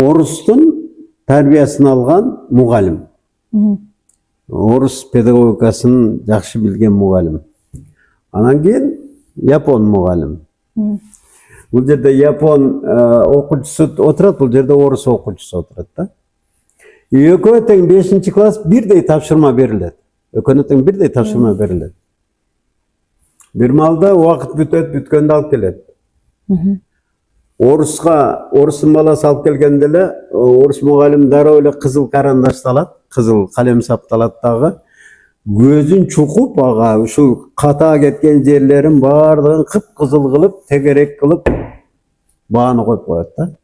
Орустун тарбиясын алган мугалим. Орус педагогикасын жакшы билген мугалим. Анан кийин япон мугалим. Бул жерде япон окуучусу отурат, бул жерде орус окуучусу отурат да. Экөө тең 5 класс бирдей тапшырма берилет. Экөөнө тең бирдей тапшырма берилет. Бир маалда убакыт бүтөт, бүткөндө алып келет. Орустун баласы алып келгенде эле орус мугалим дароо эле кызыл карандашты алат, кызыл калем сапты алат дагы. Көзүн чукуп, ага ушул ката кеткен жерлерин баардыгын кып-кызыл кылып, тегерек кылып бааны коюп коет да.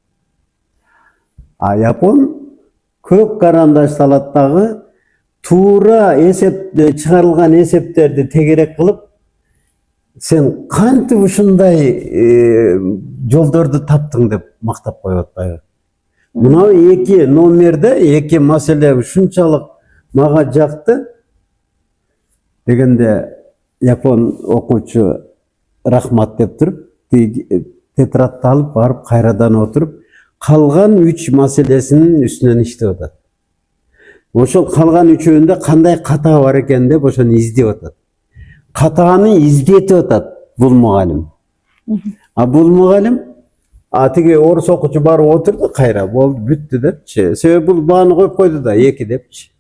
А япон көк карандашты алат дагы, туура чыгарылган эсептерди тегерек кылып, сен кантип ушундай жолдорду таптың деп мактап коет баягы. Мына эки номерде эки маселе ушунчалык мага жакты дегенде япон окуучу рахмат деп туруп, тетрадты алып барып кайрадан отуруп, калган 3 маселесинин үстүнөн иштеп атат. Ошол калган үчөөндө кандай ката бар экен деп ошону издеп атат. Катаны издетип атат бул мугалим. А бул мугалим тиги орус окуучу барып отурду, кайра болду, бүттү депчи. Себеби бул бааны коюп койду да 2 депчи.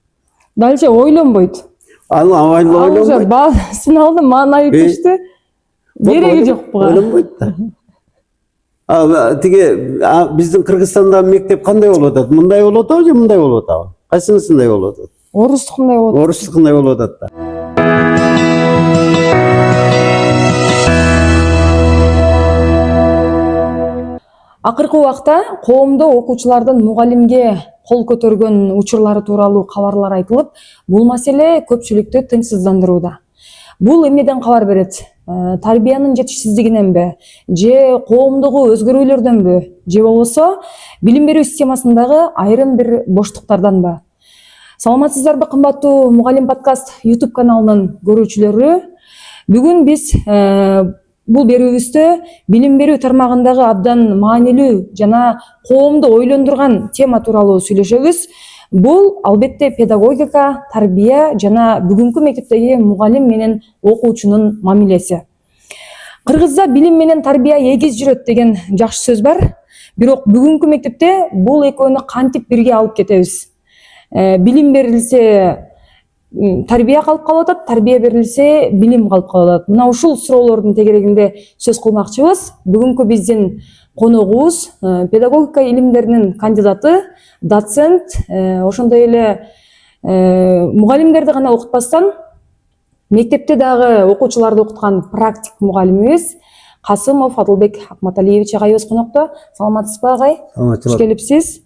Дальше ойлонбойт. Ойлонбойт. Баасын алды, маанайы түштү. Кереги жок буга. Ойлонбойт да. Тиги биздин Кыргызстандагы мектеп кандай болуп атат? Мындай болуп атабы же мындай болуп атабы? Кайсынысындай болуп атат? Орустукундай болуп атат. Орустукундай болуп атат да. Акыркы убакта коомдо окуучулардын мугалимге кол көтөргөн учурлары тууралуу кабарлар айтылып, бул маселе көпчүлүктү тынчсыздандырууда. Бул эмнеден кабар берет? Тарбиянын жетишсиздигиненби, же коомдогу өзгөрүүлөрдөнбү, же болбосо билим берүү системасындагы айрым бир боштуктарданбы? Саламатсыздарбы, кымбаттуу Мугалим подкаст YouTube каналынын көрүүчүлөрү? Бүгүн биз бул берүүбүздө билим берүү тармагындагы абдан маанилүү жана коомду ойлондурган тема тууралуу сүйлөшөбүз. Бул албетте педагогика, тарбия жана бүгүнкү мектептеги мугалим менен окуучунун мамилеси. Кыргызда билим менен тарбия эгиз жүрөт деген жакшы сөз бар. Бирок бүгүнкү мектепте бул экөөнү кантип бирге алып кетебиз? Билим берилсе тарбия калып калып атат, тарбия берилсе билим калып калып атат. Мына ушул суроолордун тегерегинде сөз кылмакчыбыз. Бүгүнкү биздин коногубуз педагогика илимдеринин кандидаты, доцент, ошондой эле мугалимдерди гана окутпастан мектепте дагы окуучуларды окуткан практик мугалимибиз Касымов Адылбек Акматалиевич агайыбыз конокто. Саламатсызбы агай? Хош келипсиз.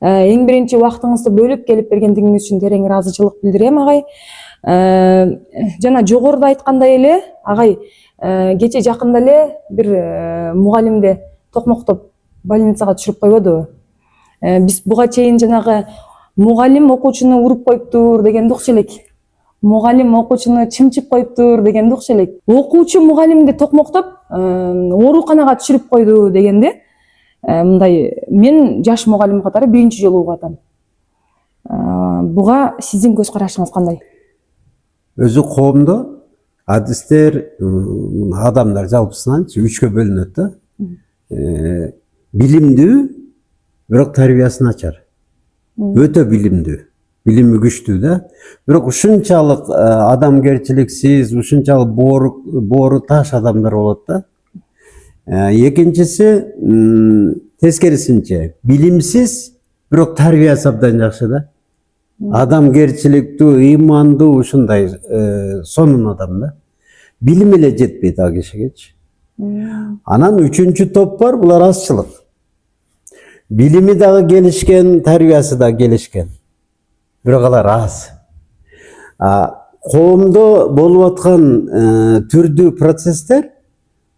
Эң биринчи убактыңызды бөлүп келип бергендигиңиз үчүн терең ыраазычылык билдирем агай. Жана жогоруда айткандай эле агай, кече жакында эле бир мугалимди токмоктоп больницага түшүрүп койбодубу? Биз буга чейин жанагы мугалим окуучуну уруп коюптур дегенди укчу элек. Мугалим окуучуну чымчып коюптур дегенди укчу элек. Окуучу мугалимди токмоктоп ооруканага түшүрүп койду дегенде, мындай мен жаш мугалим катары биринчи жолу угуп атам. Буга сиздин көз карашыңыз кандай? Өзү коомдо адистер, адамдар жалпысынан 3кө бөлүнөт да. Билимдүү, бирок тарбиясы начар. Өтө билимдүү, билими күчтүү да. Бирок ушунчалык адамгерчиликсиз, ушунчалык боору таш адамдар болот да. Экинчиси тескерисинче, билимсиз, бирок тарбиясы абдан жакшы да. Адамгерчиликтүү, ыймандуу, ушундай сонун адам да. Билим эле жетпейт ал кишигечи. Анан үчүнчү топ бар, булар азчылык. Билими дагы келишкен, тарбиясы да келишкен. Бирок алар аз. Коомдо болуп аткан түрдүү процесстер,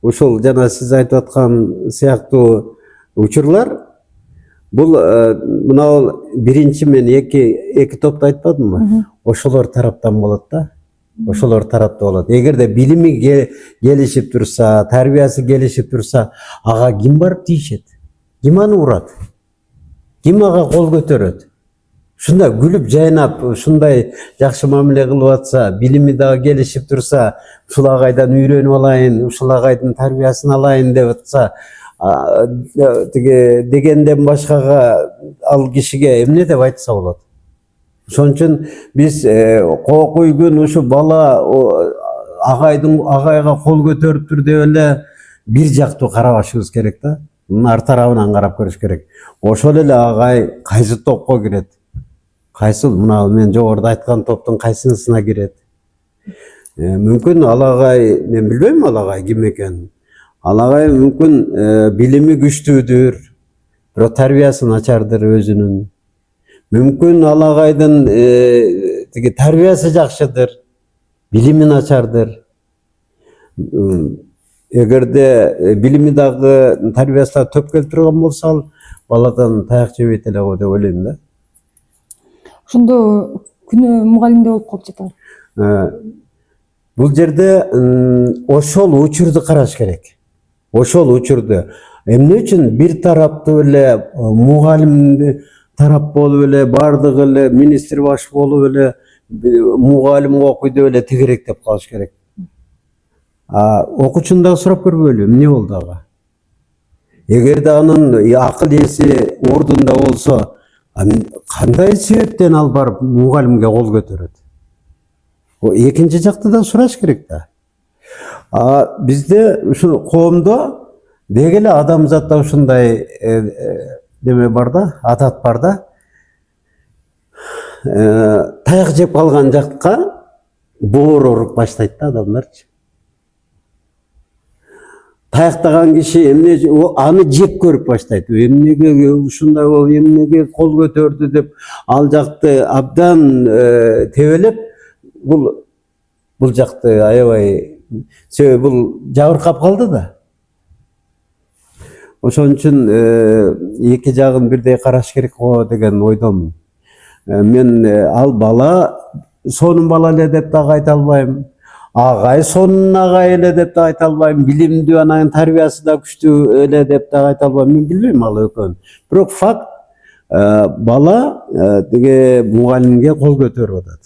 ушул жана сиз айтып аткан сыяктуу учурлар, бул мына биринчи мен эки топду айтпадымбы? Ошолор тараптан болот да. Ошолор тарапта болот. Эгерде билими келишип турса, тарбиясы келишип турса, ага ким барып тийишет? Ким аны урат? ким ага кол көтөрөт? Ушундай күлүп жайнап, ушундай жакшы мамиле кылып атса, билими дагы келишип турса, ушул агайдан үйрөнүп алайын, ушул агайдын тарбиясын алайын деп атса, тиги дегенден башкага ал кишиге эмне деп айтса болот? Ошон үчүн биз кок үйгөн ушу бала агайга кол көтөрүптүр деп эле бир жактуу карабашыбыз керек да. Мунун ар тарабынан карап көрүш керек. Ошол эле агай кайсы топко кирет? Кайсыл мына мен жогоруда айткан топтун кайсынысына кирет? Мүмкүн ал агай, мен билбейм ал агай ким экенин. Ал агай мүмкүн билими күчтүүдүр, бирок тарбиясы начардыр өзүнүн. Мүмкүн ал агайдын тиги тарбиясы жакшыдыр, билими начардыр. Эгерде билими дагы тарбиясы да төп келтирген болсо, ал баладан таяк жебейт эле го деп ойлойм да. Ошондо күнөө мугалимде болуп калып жатат. Бул жерде ошол учурду караш керек. Ошол учурду эмне үчүн бир тараптуу эле мугалим тарап болуп эле, бардыгы эле министр баш болуп эле мугалим окуй деп эле тегеректеп калыш керек. Окуучуну дагы сурап көрбөйлү, эмне болду ага? Эгерде анын акыл эси ордунда болсо, кандай себептен ал барып мугалимге кол көтөрөт? Экинчи жакты да сураш керек да. Бизде ушул коомдо деги эле адамзатта ушундай неме бар да, адат бар да. Таяк жеп калган жакка боор уруп баштайт да адамдарчы. Таяктаган киши аны жек көрүп баштайт. Эмнеге ушундай болуп, эмнеге кол көтөрдү деп ал жакты абдан тебелеп, бул жакты аябай себеби бул жабыркап калды да. Ошон үчүн эки жагын бирдей караш керек го деген ойдомун. Мен ал бала сонун бала эле деп дагы айта албайм. Агай сонун агай эле деп да айта албайм. Билимдүү, анан тарбиясы да күчтүү эле деп да айта албайм. Мен билбейм ал экөөнү. Бирок факт, бала тиги мугалимге кол көтөрүп атат.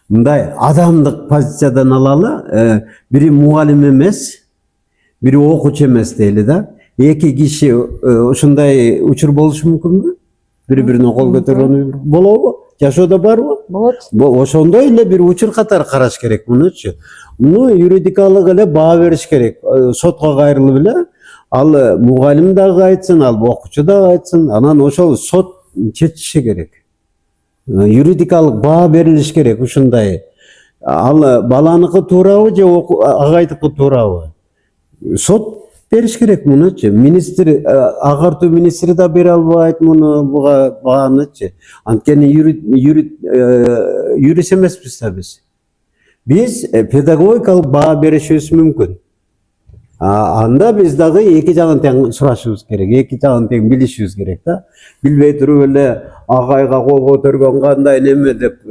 Мындай адамдык позициядан алалы, бири мугалим эмес, бири окуучу эмес дейли да. Эки киши ушундай учур болушу мүмкүнбү? Бири-бирине кол көтөргөн болобу? Жашоодо барбы? Болот. Ошондой эле бир учур катары караш керек мунучу. Муну юридикалык эле баа бериш керек. Сотко кайрылып эле ал мугалим дагы айтсын, ал окуучу дагы айтсын, анан ошол сот чечиши керек. Юридикалык баа берилиш керек ушундай. Ал баланыкы туурабы же агайдыкы туурабы? Сот бериш керек мунучу. Министр, агартуу министри да бере албайт муну буга баанычы. Анткени юрист эмеспиз да биз. Биз педагогикалык баа беришибиз мүмкүн. Анда биз дагы эки жагын тең сурашыбыз керек, эки жагын тең билишибиз керек да. Билбей туруп эле агайга кол көтөргөн кандай неме деп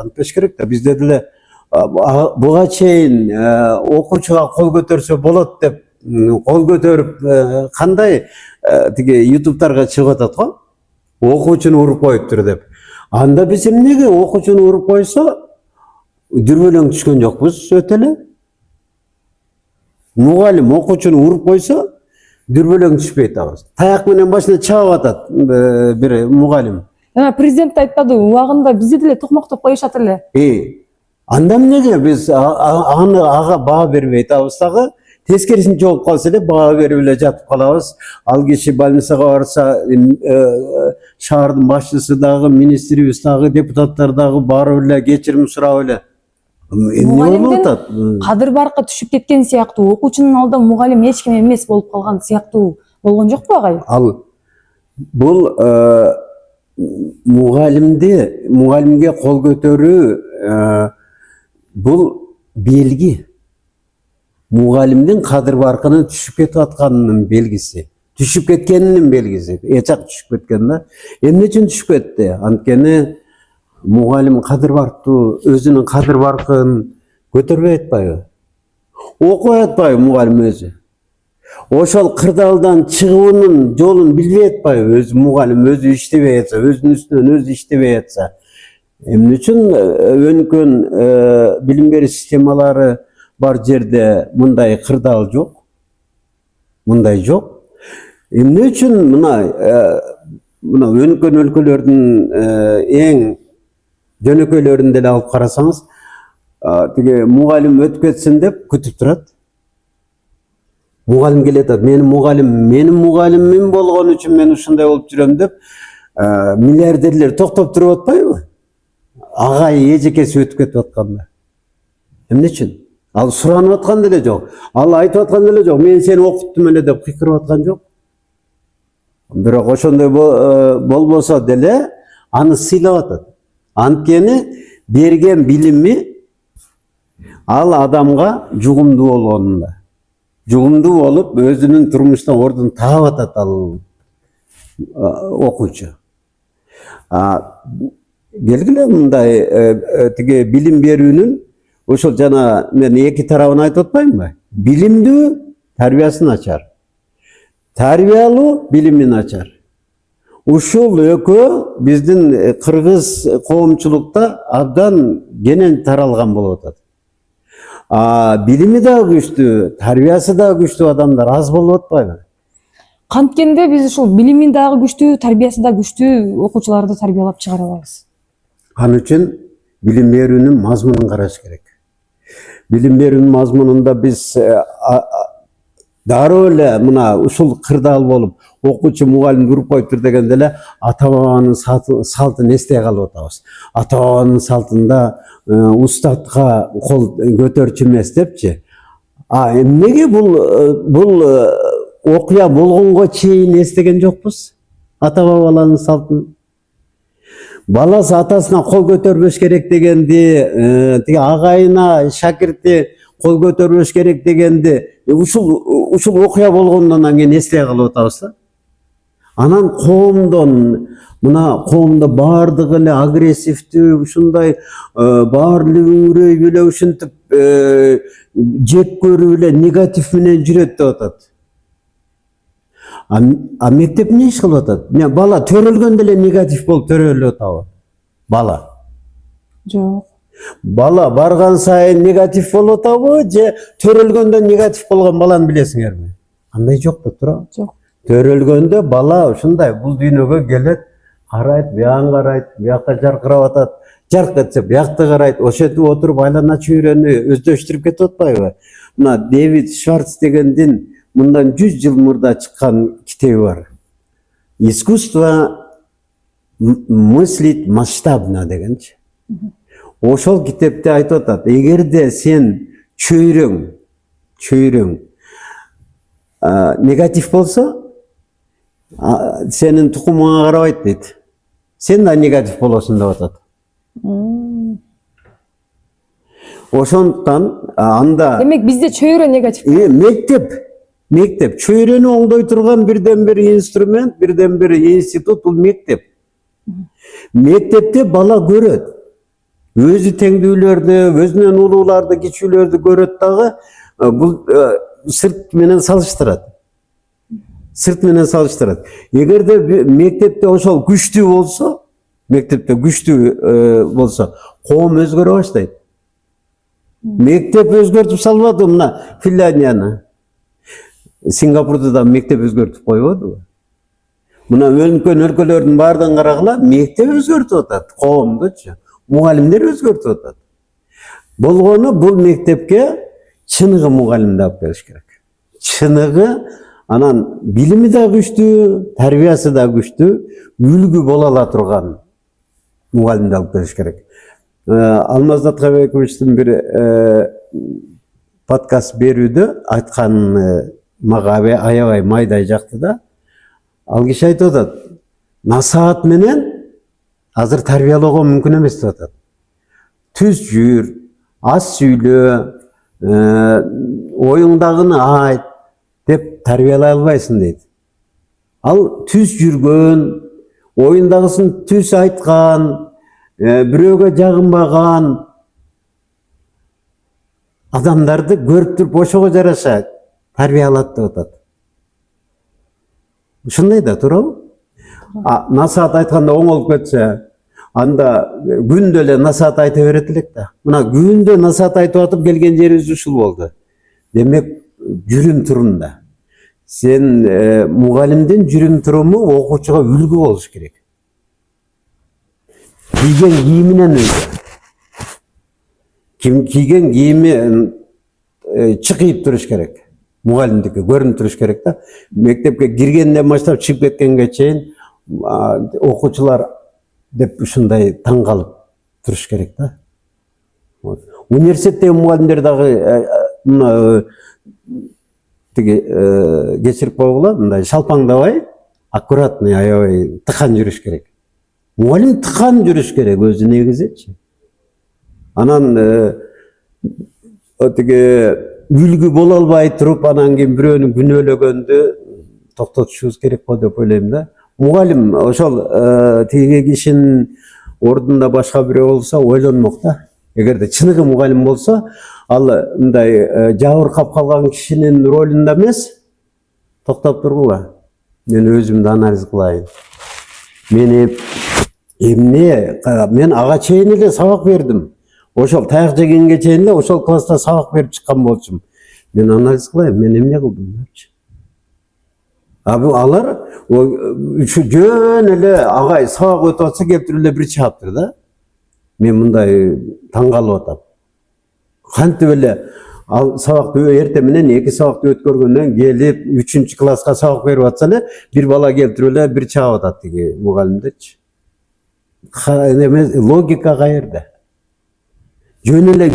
антпеш керек да. Бизде деле буга чейин окуучуга кол көтөрсө болот деп кол көтөрүп кандай тиги ютубтарга чыгып атат го, окуучуну уруп коюптур деп. Анда биз эмнеге окуучуну уруп койсо дүрбөлөң түшкөн жокпуз өтө эле? Мугалим окуучуну уруп койсо дүрбөлөң түшпөйт абыз. Таяк менен башына чаап атат бир мугалим. Президент айтпады, убагында бизде деле токмоктоп коюшат эле. Анда эмнеге биз ага баа бербей атабыз дагы? Тескерисин жооп калса эле баа берип эле жатып калабыз. Ал киши больницага барса, шаардын башчысы дагы, министрибиз дагы, депутаттар дагы барып эле кечирим сурап эле. Эмне болуп атат? Кадыр баркы түшүп кеткен сыяктуу, окуучунун алдында мугалим эч ким эмес болуп калган сыяктуу болгон жокпу агай? Бул мугалимге кол көтөрүү бул белги. Мугалимдин кадыр баркынын түшүп кетип атканынын белгиси. Түшүп кеткенинин белгиси. Эчак түшүп кеткен да. Эмне үчүн түшүп кетти? Анткени мугалим кадыр барктуу, өзүнүн кадыр баркын көтөрбөй атпайбы? Окубай атпайбы мугалим өзү? Ошол кырдаалдан чыгуунун жолун билбей атпайбы? Өзү мугалим өзү иштебей атса, өзүнүн үстүнөн өзү иштебей атса. Эмне үчүн өнүккөн билим берүү системалары бар жерде мындай кырдаал жок? Мындай жок. Эмне үчүн мына өнүккөн өлкөлөрдүн эң жөнөкөйлөрүн деле алып карасаңыз, тиги мугалим өтүп кетсин деп күтүп турат. Мугалим келе атат, менин мугалимим болгон үчүн мен ушундай болуп жүрөм деп, миллиардерлер токтоп туруп атпайбы? Агай эжекеси өтүп кетип атканда. Эмне үчүн? Ал суранып аткан деле жок. Ал айтып аткан деле жок. Мен сени окуттум эле деп кыйкырып аткан жок. Бирок ошондой болбосо деле аны сыйлап атат. Анткени берген билими ал адамга жугумдуу болгонунда. Жугумдуу болуп өзүнүн турмушта ордун таап атат ал окуучу. Белгиле мындай тиги билим берүүнүн ошол жана мен эки тарабын айтып атпаймынбы? Билимдүү тарбиясын ачар. Тарбиялуу билимин ачар. Ушул экөө биздин кыргыз коомчулукта абдан кенен таралган болуп атат. Билими да күчтүү, тарбиясы да күчтүү адамдар аз болуп атпайбы? Канткенде биз ушул билими дагы күчтүү, тарбиясы да күчтүү окуучуларды тарбиялап чыгара алабыз. Ал үчүн билим берүүнүн мазмунун караш керек. Билим берүүнүн мазмунунда биз дароо эле мына ушул кырдаал болуп окуучу мугалим туруп коюптур дегенде эле ата бабанын салтын эстей калып атабыз. Ата бабанын салтында устатка кол көтөрчү эмес депчи. Эмнеге бул окуя болгонго чейин эстеген жокпуз ата бабалардын салтын? Баласы атасына кол көтөрбөш керек дегенди, тиги агайына, шакирти кол көтөрбөш керек дегенди ушул окуя болгондон кийин эстей калып атабыз да. Анан коомдо баардыгы эле агрессивдүү, ушундай баардыгы үрөй эле ушинтип жек көрүп эле негатив менен жүрөт деп атат. Мектеп эмне иш кылып атат? Бала төрөлгөндө эле негатив болуп төрөлүп атабы? Бала. Жок. Бала барган сайын негатив болуп атабы же төрөлгөндө негатив болгон баланы билесиңерби? Андай жок да тура. Жок. Төрөлгөндө бала ушундай бул дүйнөгө келет, карайт, бuyагын карайт, буякта жаркырап атат, жарк этсе буякты карайт, ошентип отуруп айлана чөйрөнү өздөштүрүп кетип атпайбы? Мына Дэвид Шварц дегендин мындан 100 жыл мурда чыккан китеби бар. Искусство мыслить масштабно дегенчи. Ошол китепте айтып атат, эгерде сен чөйрөң негатив болсо, сенин тукумуңа карабайт дейт. Сен да негатив болосуң деп атат. Ошондуктан анда Демек бизде чөйрө негатив. Мектеп чөйрөнү оңдой турган бирден бир инструмент, бирден бир институт бул мектеп. Мектепте бала көрөт. Өзү теңдүүлөрдү, өзүнөн улууларды, кичүүлөрдү көрөт дагы, бул сырт менен салыштырат. Эгерде мектепте ошол күчтүү болсо, коом өзгөрө баштайт. Мектеп өзгөртүп салбады мына Финляндияны. Сингапурду да мектеп өзгөртүп койбодубу? Мына өнүккөн өлкөлөрдүн баардыгын карагыла, мектеп өзгөртүп атат, коомдучу, мугалимдер өзгөртүп атат. Болгону бул мектепке чыныгы мугалимди алып келиш керек. Чыныгы, анан билими да күчтүү, тарбиясы да күчтүү, үлгү боло ала турган мугалимди алып келиш керек. Алмаз Аткарбековичтин бир подкаст берүүдө айткан мага аябай майдай жакты да. Ал киши айтып атат, насаат менен азыр тарбиялоого мүмкүн эмес деп атат. Түз жүр, аз сүйлө, оюңдагыны айт деп тарбиялай албайсың дейт. Ал түз жүргөн, оюндагысын түз айткан, бирөөгө жагынбаган адамдарды көрүп туруп ошого жараша тарбиялат деп атат. Ушундай да туурабы? Насаат айтканда оңолуп кетсе, анда күндө эле насаат айта берет элек да. Мына күндө насаат айтып атып келген жерибиз ушул болду. Демек, жүрүм турумда. Сен мугалимдин жүрүм туруму окуучуга үлгү болуш керек. Кийген кийиминен өзү. Ким кийген кийими чыкыйып туруш керек. Мугалимдики көрүнүп туруш керек да. Мектепке киргенден баштап чыгып кеткенге чейин окуучулар деп ушундай таң калып туруш керек да. Университеттеги мугалимдер дагы мына кечирип койгула, мындай шалпаңдабай, аккуратный, аябай тыкан жүрүш керек. Мугалим тыкан жүрүш керек өзү негизичи. Анан үлгү боло албай туруп, анан кийин бирөөнү күнөөлөгөндү токтотушубуз керек го деп ойлойм да. Мугалим ошол тиги кишинин ордунда башка бирөө болсо ойлонмок да. Эгерде чыныгы мугалим болсо, ал мындай жабыркап калган кишинин ролунда эмес, токтоп тургула. Мен өзүмдү анализ кылайын. Мен ага чейин эле сабак бердим. Ошол таяк жегенге чейин эле ошол класста сабак берип чыккан болчумун. Мен анализ кылайын, мен эмне кылдым депчи. Алар жөн эле агай сабак өтүп атса келип эле бир чаптыр да. Мен мындай таң калып атам. Кантип эле ал сабакты эртең менен 2 сабакты өткөргөндөн келип 3 класска сабак берип атса эле бир бала келип эле бир чаап атат тиги мугалимдечи. Логика каерде? Жөн эле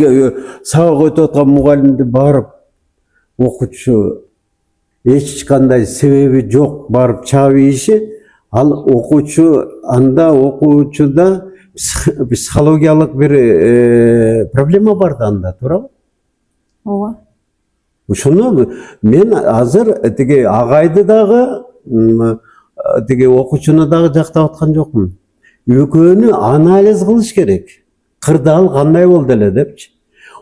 сабак өтүп аткан мугалимди барып окуучу эч кандай себеби жок барып чаап ийиши, ал окуучу анда окуучуда психологиялык бир проблема бар да анда, туурабы? Ооба. Ошону мен азыр тиги агайды дагы, тиги окуучуну дагы жактап аткан жокмун. Экөөнү анализ кылыш керек. Кырдаал кандай болду эле депчи.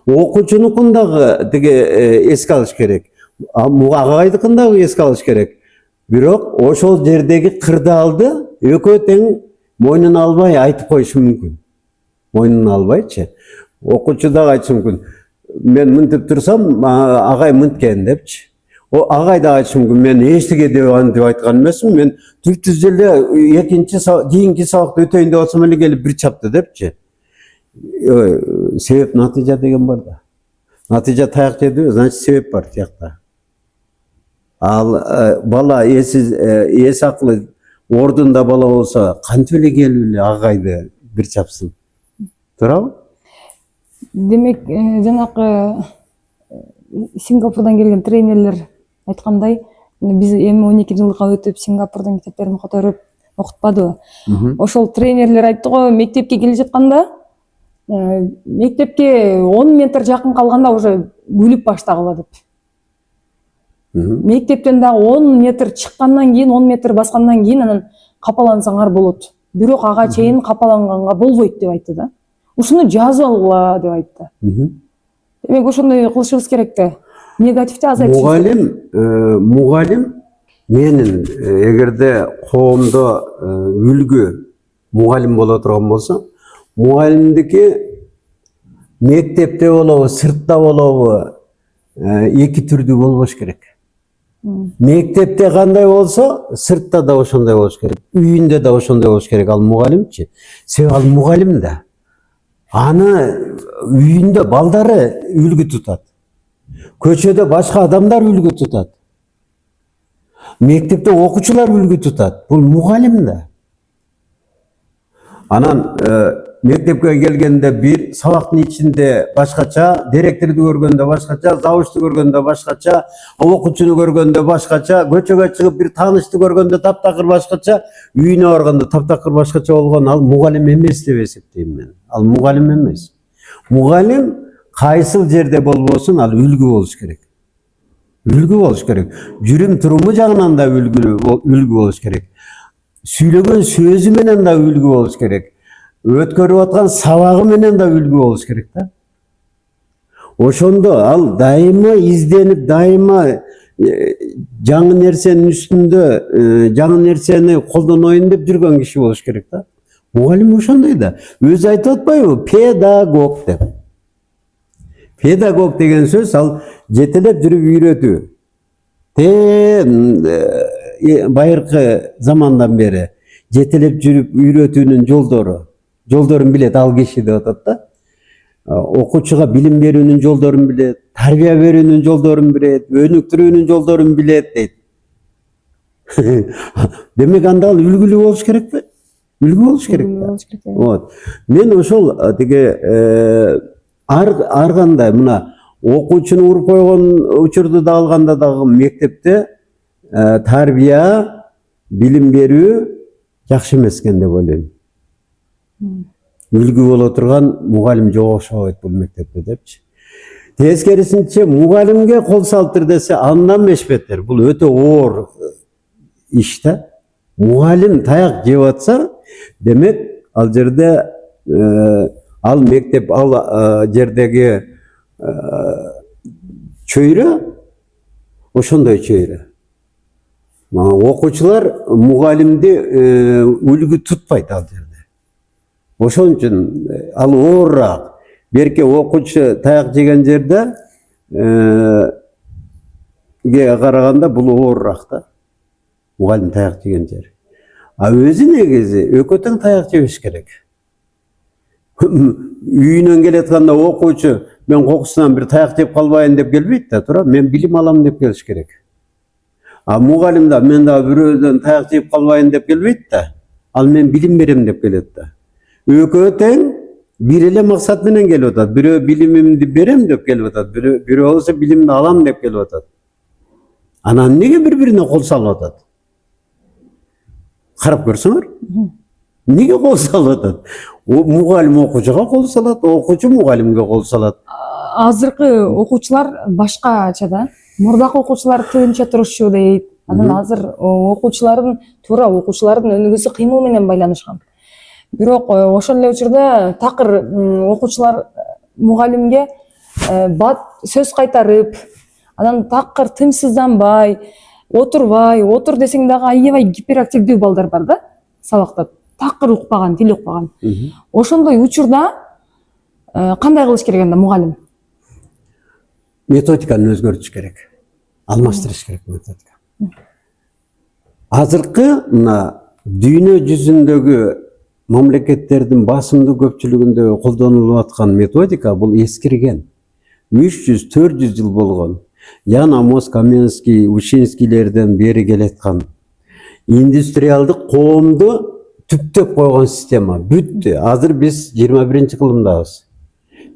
Окуучунукун дагы тиги эске алыш керек. Агайдыкын дагы эске алыш керек. Бирок ошол жердеги кырдаалды экөө тең мойнуна албай айтып коюшу мүмкүн. Мойнуна албайчы. Окуучу дагы айтышы мүмкүн. Мен мынтип турсам, агай мынткен депчи. Агай да айтышы мүмкүн. Мен эчтеке деп айткан эмесмин. Мен түз эле кийинки сабакты өтөйүн деп атсам эле келип бир чапты депчи. Себеп натыйжа деген бар да. Натыйжа таяк жеди, значит себеп бар тиякта. Ал бала эс акылы ордунда бала болсо, кантип эле келип эле агайды бир чапсын. Туурабы? Демек, жанакы Сингапурдан келген тренерлер айткандай, биз эми 12 жылга өтүп Сингапурдун мектептерин которуп окутпадыбы? Ошол тренерлер айтты го, мектепке келе жатканда, мектепке 10 метр жакын калганда уже күлүп баштагыла деп. Мектептен дагы 10 метр чыккандан кийин, 10 метр баскандан кийин анан капалансаңар болот. Бирок ага чейин капаланганга болбойт деп айтты да. Ушуну жазып алгыла деп айтты. Демек ошондой кылышыбыз керек да. Негативди азайтыш. Мугалим менин эгерде коомдо үлгү мугалим боло турган болсо, мугалимдики мектепте болобу, сыртта болобу, эки түрдүү болбош керек. Мектепте кандай болсо, сыртта да ошондой болуш керек. Үйүндө да ошондой болуш керек ал мугалимчи. Себеби ал мугалим да. Аны үйүндө балдары үлгү тутат. Көчөдө башка адамдар үлгү тутат. Мектепте окуучулар үлгү тутат. Бул мугалим да. Анан мектепке келгенде бир сабактын ичинде башкача, директорду көргөндө башкача, завучту көргөндө башкача, окуучуну көргөндө башкача, көчөгө чыгып бир таанышты көргөндө таптакыр башкача, үйүнө барганда таптакыр башкача болгон ал мугалим эмес деп эсептейм мен. Ал мугалим эмес. Мугалим кайсыл жерде болбосун ал үлгү болуш керек. Үлгү болуш керек. Жүрүм туруму жагынан да үлгү болуш керек. Сүйлөгөн сөзү менен да үлгү болуш керек. Өткөрүп аткан сабагы менен да үлгү болуш керек да. Ошондо ал дайыма изденип, дайыма жаңы нерсенин үстүндө жаңы нерсени колдоноюн деп жүргөн киши болуш керек да. Мугалим ошондой да. Өзү айтып атпайбы? Педагог деп. Педагог деген сөз ал жетелеп жүрүп үйрөтүү. Байыркы замандан бери жетелеп жүрүп үйрөтүүнүн жолдорун билет ал киши деп атат да. Окуучуга билим берүүнүн жолдорун билет, тарбия берүүнүн жолдорун билет, өнүктүрүүнүн жолдорун билет дейт. Демек анда ал үлгүлүү болуш керекпи? Үлгү болуш керек да. Вот. Мен ошол тиги ар кандай мына окуучуну уруп койгон учурду да алганда дагы мектепте тарбия, билим берүү жакшы эмес экен деп ойлойм. Үлгү боло турган мугалим жок окшобойт бул мектепте депчи. Тескерисинче мугалимге кол салыптыр десе андан бешбеттер. Бул өтө оор иш да. Мугалим таяк жеп атса, демек ал жерде ал мектеп, ал жердеги чөйрө ошондой чөйрө. Окуучулар мугалимди үлгү тутпайт ал жерде. Ошон үчүн ал оорураак. Берке окуучу таяк жеген жерде караганда бул оорураак да. Мугалим таяк жеген жер. А өзү негизи экөө тең таяк жебеш керек. Үйүнөн келетканда окуучу мен кокусунан бир таяк жеп калбайын деп келбейт да, туура. Мен билим алам деп келиш керек. А мугалим да мен да бирөөдөн таяк жеп калбайын деп келбейт да. Ал мен билим берем деп келет да. Экөө тең бир эле максат менен келип атат. Бирөө билимимди берем деп келип атат, бирөө болсо билимди алам деп келип атат. Анан эмнеге бири-бирине кол салып атат? Карап көрсөңөр. Эмнеге кол салып атат? Мугалим окуучуга кол салат, окуучу мугалимге кол салат. Азыркы окуучулар башкача да. Мурдакы окуучулар тыйынча турушчу дейт. Анан азыр окуучулардын өнүгүүсү кыймыл менен байланышкан. Бирок ошол эле учурда такыр окуучулар мугалимге бат сөз кайтарып, анан такыр тынчсызданбай, отур десең дагы аябай гиперактивдүү балдар бар да, сабакта. Такыр укпаган, тил укпаган. Ошондой учурда кандай кылыш керек анда мугалим? Методиканы өзгөртүш керек. Алмаштырыш керек методика. Азыркы мына дүйнө жүзүндөгү мамлекеттердин басымдуу көпчүлүгүндө колдонулуп аткан методика бул эскирген. 300-400 жыл болгон. Ян Амос, Каменский, Ушинскийлерден бери келаткан индустриалдык коомду түптөп койгон система бүттү. Азыр биз 21-кылымдабыз.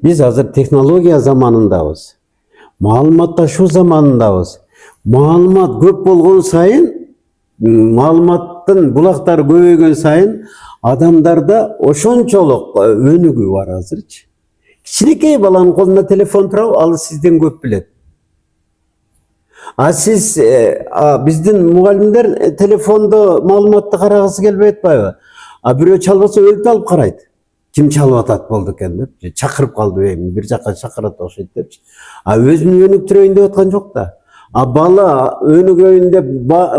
Биз азыр технология заманындабыз. Маалыматташуу заманындабыз. Маалымат көп болгон сайын, маалыматтын булактары көбөйгөн сайын адамдарда ошончолук өнүгүү бар азырчы. Кичинекей баланын колунда телефон турабы, ал сизден көп билет. А сиз биздин мугалимдер телефондо маалыматты карагысы келбей атпайбы? А бирөө чалбаса өлтүп алып карайт. Ким чалып атат болду экен деп, чакырып калды бир жакка чакырат окшойт депчи. А өзүн өнүктүрөйүн деп аткан жок да. А бала өнүгөйүн деп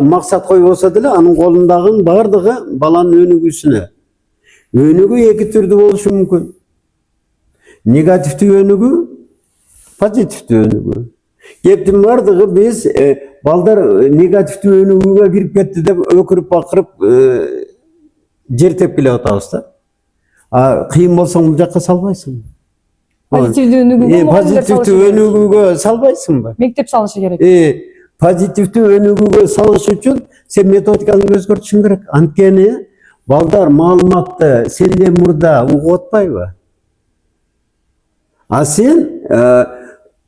максат койбосо деле анын колундагы бардыгы баланын өнүгүүсүнө. Өнүгүү эки түрдүү болушу мүмкүн. Негативдүү өнүгүү, позитивдүү өнүгүү. Кептин бардыгы биз балдар негативдүү өнүгүүгө кирип кетти деп өкүрүп бакырып жертеп келе атабыз да. А кыйын болсоң бул жакка салбайсың. Позитивдүү өнүгүүгө салбайсыңбы? Мектеп салышы керек. Позитивдүү өнүгүүгө салыш үчүн сен методиканы өзгөртүшүң керек. Анткени балдар маалыматты сенден мурда угуп атпайбы? А сен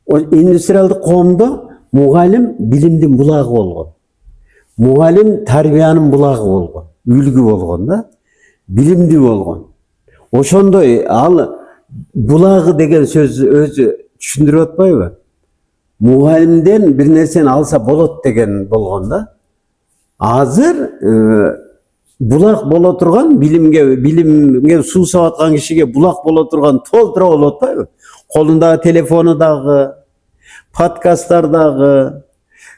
индустриалдык коомдо мугалим билимдин булагы болгон. Мугалим тарбиянын булагы болгон, үлгү болгон да, билимдүү болгон. Ошондой ал булагы деген сөз өзү түшүндүрүп атпайбы? Мугалимден бир нерсени алса болот деген болгон да. Азыр булак боло турган билимге суу сап аткан кишиге булак боло турган толтура болуп атпайбы? Колундагы телефону дагы, подкасттар дагы,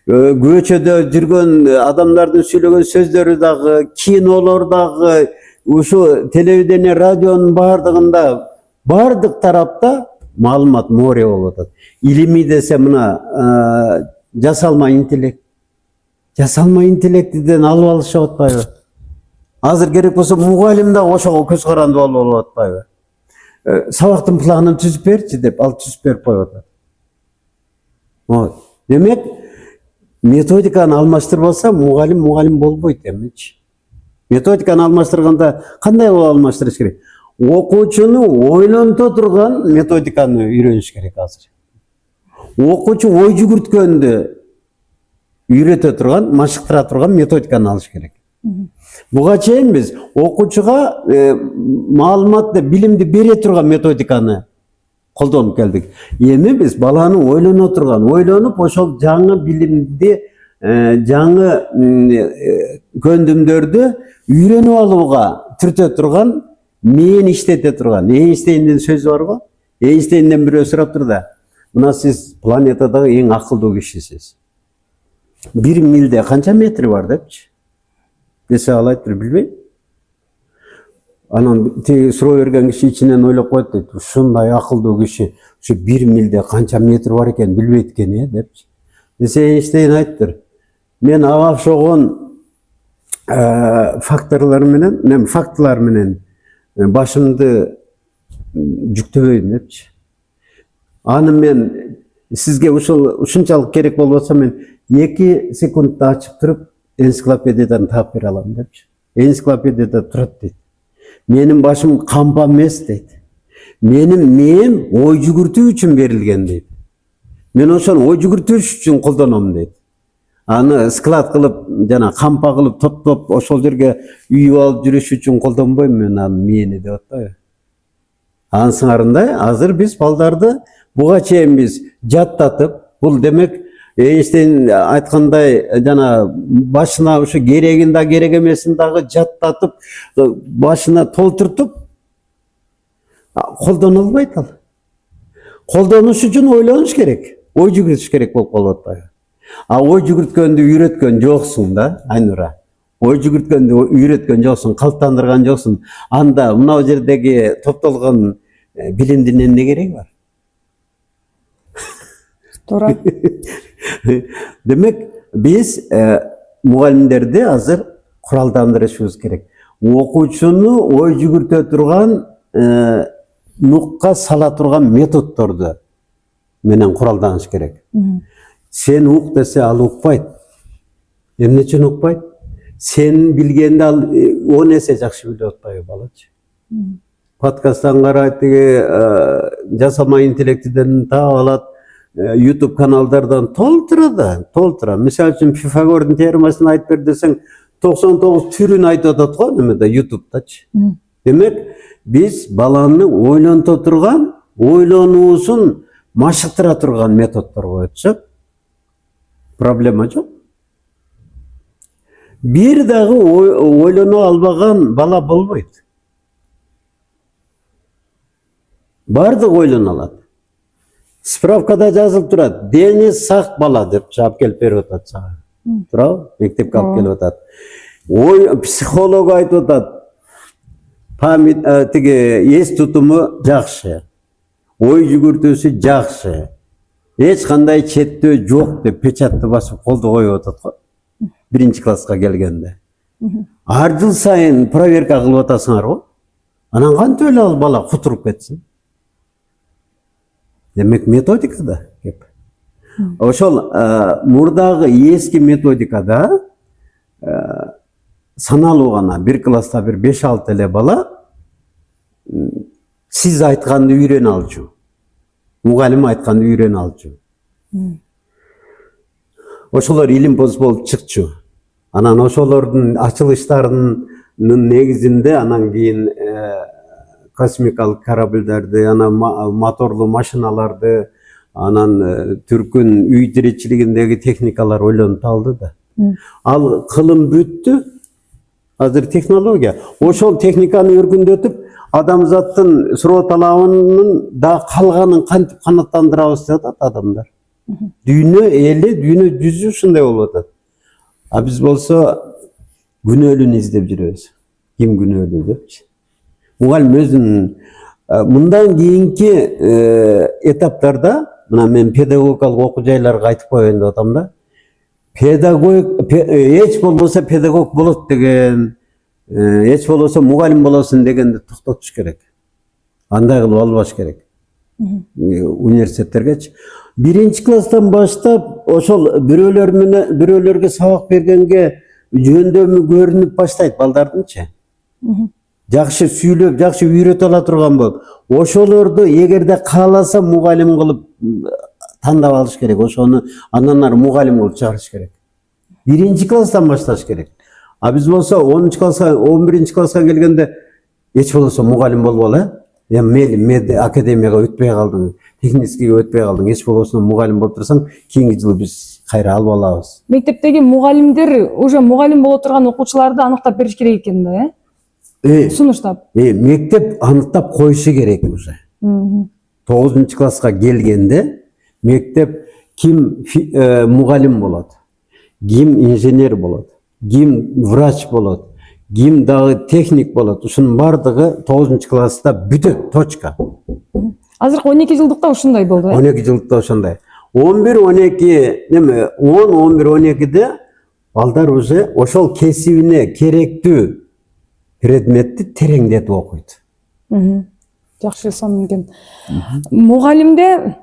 көчөдө жүргөн адамдардын сүйлөгөн сөздөрү дагы, кинолор дагы, ушу телевидение, радионун бардыгында, бардык тарапта маалымат море болуп атат. Илимий десе мына жасалма интеллект. Жасалма интеллектиден алып алышып атпайбы? Азыр керек болсо мугалим да ошого көз каранды болуп атпайбы? Сабактын планын түзүп берчи деп, ал түзүп берип коюп атат. Демек, методиканы алмаштырбаса, мугалим болбойт эмичи. Методиканы алмаштырганда кандай болуп алмаштырыш керек? Окуучуну ойлонто турган методиканы үйрөнүш керек азыр. Окуучу ой жүгүрткөндү үйрөтө турган, машыктыра турган методиканы алыш керек. Буга чейин биз окуучуга маалыматты, билимди бере турган методиканы колдонуп келдик. Эми биз баланы ойлоно турган, ойлонуп ошол жаңы билимди, жаңы көндүмдөрдү үйрөнүп алууга түртө турган, мээни иштете турган. Эйнштейндин сөзү бар го. Эйнштейнден бирөө сурап тур да, мына сиз планетадагы эң акылдуу кишисиз. 1 милде канча метри бар депчи. Десе ал айтыр, билбейм. Анан теги суроо берген киши ичинен ойлоп коет дейт. Ушундай акылдуу киши, ушу 1 милде канча метр бар экен билбейт экен, депчи. Десе Эйнштейн айтыр, мен ага окшогон фактылар менен башымды жүктөбөйм депчи. Аны мен сизге ушунчалык керек болбосо мен 2 секундда ачып туруп энциклопедиядан таап бере алам депчи. Энциклопедияда турат дейт. Менин башым кампа эмес дейт. Менин мээм ой жүгүртүү үчүн берилген дейт. Мен ошону ой жүгүртүш үчүн колдоном дейт. Аны склад кылып, жана кампа кылып топтоп ошол жерге үйүп алып жүрүш үчүн колдонбойм мен аны мээни деп атпайбы. Анын сыңарындай азыр биз балдарды буга чейин биз жаттатып, бул демек Эйнштейн айткандай жана башына ушу керегин да керек эмесин дагы жаттатып, башына толтуртуп колдоно албайт ал. Колдонуш үчүн ойлонуш керек, ой жүгүртүш керек болуп калып атпайбы? Ой жүгүрткөндү үйрөткөн жоксуң да, Айнура. Ой жүгүрткөндү үйрөткөн жоксуң, калыптандырган жоксуң. Анда мына жердеги топтолгон билимдин эмне кереги бар? Туура. Демек, биз мугалимдерди азыр куралдандырышыбыз керек. Окуучуну ой жүгүртө турган, нукка сала турган методдорду менен куралданыш керек. Сен ук десе ал укпайт. Эмне үчүн укпайт? Сен билгенди ал 10 эсе жакшы билип атпайбы балачы? Подкасттан карайт, жасалма интеллектиден таап алат, YouTube каналдардан толтура. Мисалы үчүн Пифагордун теоремасын айтып бер десең, 99 түрүн айтып атат го немеде YouTube'дачы. Демек, биз баланы ойлонто турган, ойлонуусун машыктыра турган методдор коетсок, проблема жок. Бир дагы ойлоно албаган бала болбойт. Бардык ойлоно алат. Справкада жазылып турат, дени сак бала деп жаап келип берип атат сага. Туурабы? Мектепке алып келип атат. Ой, психолог айтып атат. Память, эс тутуму жакшы. Ой жүгүртүүсү жакшы. Эч кандай четтөө жок деп печатты басып колду коюп атат го. 1-класска келгенде. Ар жыл сайын проверка кылып атасыңар го. Анан кантип эле ал бала кутуруп кетсин? Демек, методикада кеп. Ошол мурдагы эски методикада саналуу гана 1 класста бир 5-6 эле бала сиз айтканды үйрөнө алчу. Мугалим айтканды үйрөнө алчу. Ошолор илимпоз болуп чыкчу. Анан ошолордун ачылыштарынын негизинде анан кийин космикалык корабльдерди, анан моторлуу машиналарды, анан Түркүн үй тиричилигиндеги техникалар ойлонуп алды да. Ал кылым бүттү. Азыр технология. Ошол техниканы өркүндөтүп, адамзаттын суроо талабынын да калганын кантип канааттандырабыз деп атат адамдар. Дүйнө эли, дүйнө жүзү ушундай болуп атат. А биз болсо күнөөлүүнү издеп жүрөбүз. Ким күнөөлүү депчи. Мугалим өзүнүн мындан кийинки этаптарда, мына мен педагогикалык окуу жайларга айтып коеюн деп атам да. Педагог эч болбосо педагог болот деген, эч болбосо мугалим болосуң дегенди токтотуш керек. Андай кылып албаш керек. Университеттергечи. Биринчи класстан баштап ошол бирөөлөргө сабак бергенге жөндөмү көрүнүп баштайт балдардынчы. Жакшы сүйлөп, жакшы үйрөтө ала турган болуп, ошолорду эгерде кааласа мугалим кылып тандап алыш керек. Ошону андан ары мугалим кылып чыгарыш керек. Биринчи класстан башташ керек. А биз болсо 10 класска, 11 класска келгенде эч болбосо мугалим болболу, мейли академияга өтпөй калдың, техническийге өтпөй калдың, эч болбосо мугалим болуп турсаң, кийинки жылы биз кайра алып алабыз. Мектептеги мугалимдер уже мугалим боло турган окуучуларды аныктап бериш керек экен да, сунуштап. Мектеп аныктап коюшу керек уже. 9 класска келгенде мектеп ким мугалим болот, ким инженер болот, ким врач болот, ким дагы техник болот. Ушунун бардыгы 9 класста бүтөт, точка. Азыркы 12 жылдыкта ушундай болду. 12 жылдыкта ошондой. 11-12 неме 10-11-12де балдар уже ошол кесибине керектүү предметти тереңдетип окуйт. Жакшы сан экен. Мугалимде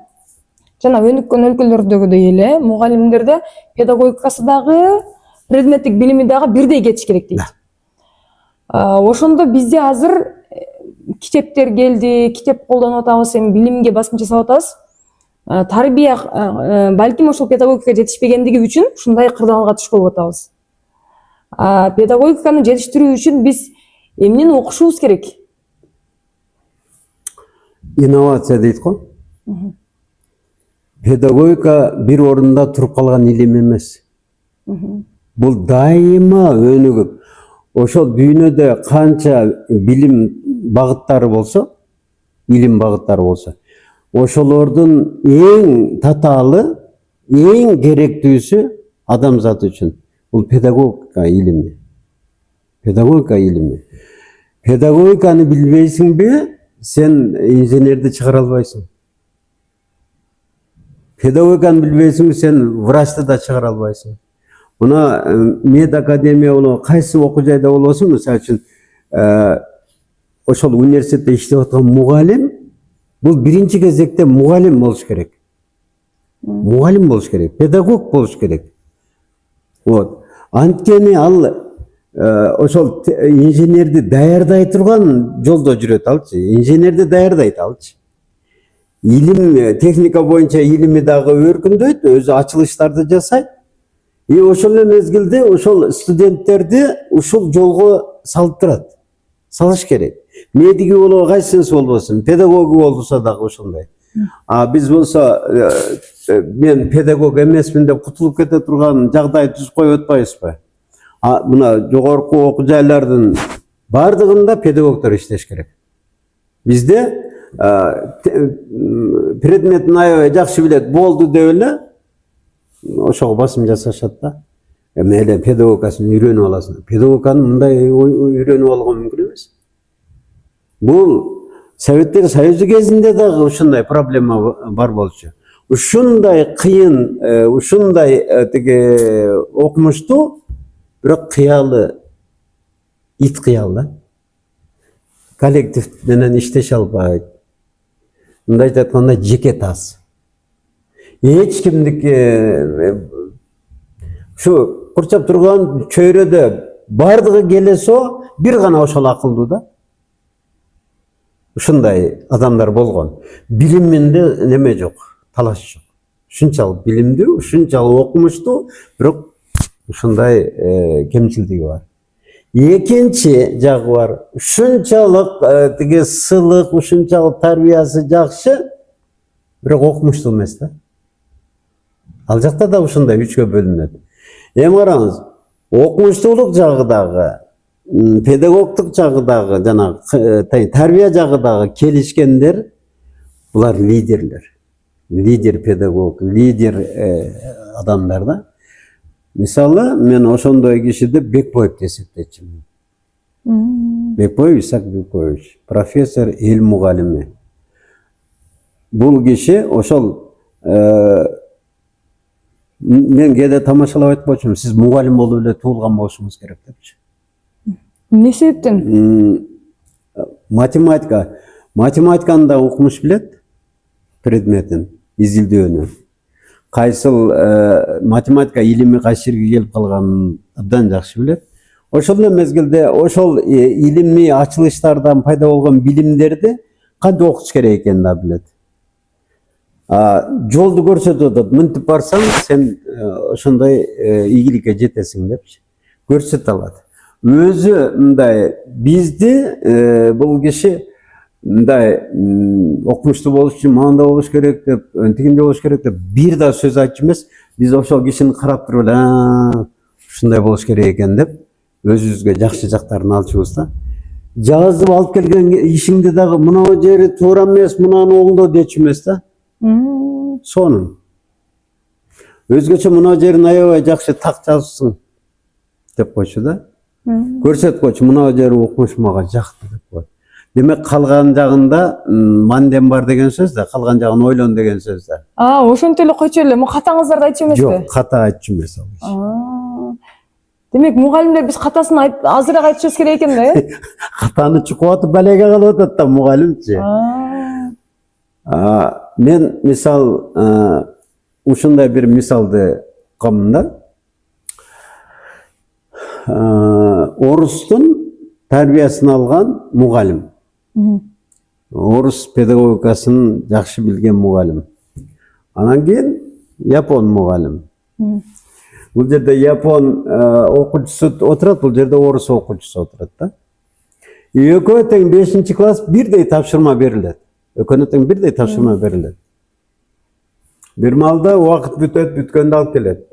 жана өнүккөн өлкөлөрдөгүдөй эле мугалимдерде педагогикасы дагы предметтик билими дагы бирдей кетиш керек дейт. Ошондо бизде азыр китептер келди, китеп колдонуп атабыз, эми билимге басым жасап атабыз. Тарбия балким ошол педагогика жетишпегендиги үчүн ушундай кырдаалга туш болуп атабыз. Педагогиканы жетиштирүү үчүн биз эмнени окушубуз керек? Инновация дейт го. Педагогика бир орунда туруп калган илим эмес. Бул дайыма өнүгүп, ошол дүйнөдө канча билим багыттары болсо, илим багыттары болсо, ошолордун эң татаалы, эң керектүүсү адамзат үчүн бул педагогика илими. Педагогика илими. Педагогиканы билбейсиңби, сен инженерди чыгара албайсың. Педагогиканы билбейсиңби, сен врачты да чыгара албайсың. Мына мед академия болобу, кайсы окуу жайда болбосун, мисалы үчүн ошол университетте иштеп аткан мугалим, бул биринчи кезекте мугалим болуш керек. Мугалим болуш керек, педагог болуш керек. Вот. Анткени ал ошол инженерди даярдай турган жолдо жүрөт алчы. Инженерди даярдайт алчы. Илим, техника боюнча илими дагы өркүндөйт, өзү ачылыштарды жасайт. И ошол эле мезгилде ошол студенттерди ушул жолго салып турат. Салыш керек. Медиги болобу, кайсынысы болбосун, педагогу болсо дагы ошондой. А биз болсо мен педагог эмесмин деп кутулуп кете турган жагдай түзүп коюп атпайбызбы? Мына жогорку окуу жайлардын бардыгында педагогдор иштеш керек. Бизде предметтин аябай жакшы билет, болду деп эле ошого басым жасашат да. Эми педагогикасын үйрөнүп аласың. Педагогиканы мындай үйрөнүп алган мүмкүн эмес. Бул Советтер Союзу кезинде дагы ушундай проблема бар болчу. Ушундай кыйын, ушундай окумуштуу, бирок кыялы, ит кыялы. Коллектив менен иштеше албайт. Мындайча айтканда жеке тас. Эч кимдики ушу курчап турган чөйрөдө бардыгы келесо, бир гана ошол акылдуу да. Ушундай адамдар болгон. Билиминде неме жок, талаш жок. Ушунчалык билимдүү, ушунчалык окумуштуу, бирок ушундай кемчилдиги бар. Экинчи жагы бар. Ушунчалык тиги сылык, ушунчалык тарбиясы жакшы, бирок окумуштуу эмес да. Ал жакта да ушундай үчкө бөлүнөт. Эми караңыз, окумуштуулук жагы дагы, педагогдук жагы дагы, жана тарбия жагы дагы келишкендер, булар лидерлер. лидер педагог, лидер адамдар да. Мисалы, мен ошондой кишиди Бекбоев деп эсептечүмүн. Бекбоев Исак Бекбоевич, профессор, эл мугалими. Бул киши ошол мен кээде тамашалап айтып койчумун, сиз мугалим болуп эле туулган болушуңуз керек депчи. Эмне себептен? Математиканы да окумуш билет, предметин, изилдөөнү. Кайсыл математика илими кайсы жерге келип калганын абдан жакшы билет. Ошол эле мезгилде ошол илимий ачылыштардан пайда болгон билимдерди кантип окутуш керек экенин да билет. Жолду көрсөтүп атат, мынтип барсаң сен ошондой ийгиликке жетесиң депчи. Көрсөтө алат. Өзү мындай бизди бул киши мындай окумуштуу болуш үчүн мындай болуш керек деп, тигиндей болуш керек деп бир да сөз айтчу эмес. Биз ошол кишини карап туруп эле ушундай болуш керек экен деп өзүбүзгө жакшы жактарын алчубуз да. Жазып алып келген ишиңди дагы мына жери туура эмес, мынаны оңдо дечү эмес да. Сонун. Өзгөчө мына жерин аябай жакшы так жазыпсың деп койчу да. Көрсөтүп койчу, мына жери укмуш мага жакты деп койду. Демек калган жагында мандем бар деген сөз да, калган жагын ойлон деген сөз да. Ошентип эле койчу эле, катаңыздарды айтчу эмеспи? Жок, ката айтчу эмес ал. Демек мугалимдер биз катасын азыраак айтышыбыз керек экен да, э? Катаны чукуп атып балеге калып атат да мугалимчи. Мен мисал ушундай бир мисалды уккам да. Орустун тарбиясын алган мугалим. Орус педагогикасын жакшы билген мугалим. Анан кийин япон мугалим. Бул жерде япон окуучусу отурат, бул жерде орус окуучусу отурат да. Экөө тең 5-класс бирдей тапшырма берилет. Экөөнө тең бирдей тапшырма берилет. Бир маалда убакыт бүтөт, бүткөндө алып келет.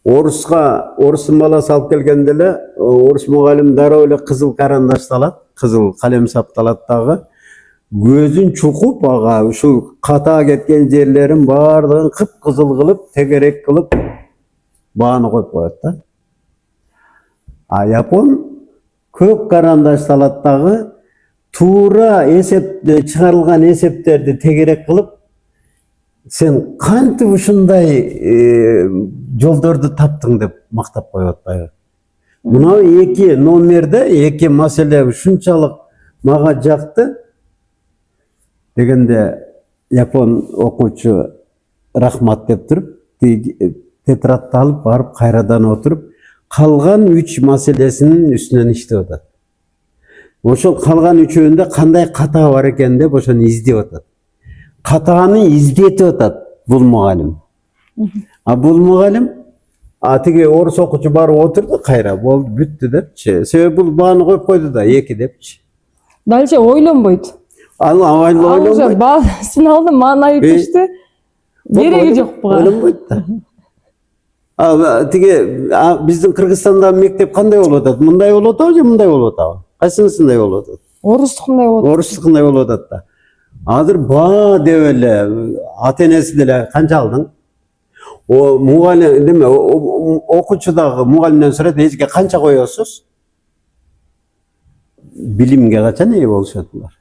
Орустун баласы алып келгенде эле орус мугалим дароо эле кызыл карандашты алат, кызыл калем сапты алат дагы. Көзүн чукуп, ушул ката кеткен жерлерин баардыгын кып-кызыл кылып, тегерек кылып бааны коюп коет да. Япон көк карандашты алат дагы, туура чыгарылган эсептерди тегерек кылып, сен кантип ушундай жолдорду таптың деп мактап коет баягы. Мына эки номерде, эки маселе ушунчалык мага жакты дегенде япон окуучу рахмат деп туруп, тетрадты алып барып кайрадан отуруп, калган 3 маселесинин үстүнөн иштеп атат. Ошол калган үчөөндө кандай ката бар экен деп ошону издеп атат. Катаны издетип атат бул мугалим. Бул мугалим тиги орус окуучу барып отурду кайра, болду, бүттү депчи. Себеби бул бааны коюп койду да, 2 депчи. Дальше ойлонбойт. Ойлонбойт. Баасын алды, маанайы түштү. Кереги жок буга. Ойлонбойт да. Тиги биздин Кыргызстандагы мектеп кандай болуп атат? Мындай болуп атабы же мындай болуп атабы? Кайсынысындай болуп атат? Орустукундай болуп атат. Орустукундай болуп атат да. Азыр баа деп эле ата-энеси деле канча алдың? Мугалим деме, окуучу дагы мугалимден сурайт, эжге канча коесуз? Билимге качан ээ болушат булар?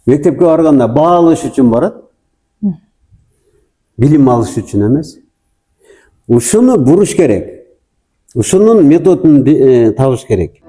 Мектепке барганда баа алыш үчүн барат. Билим алыш үчүн эмес. Ушуну буруш керек. Ушунун методун табыш керек.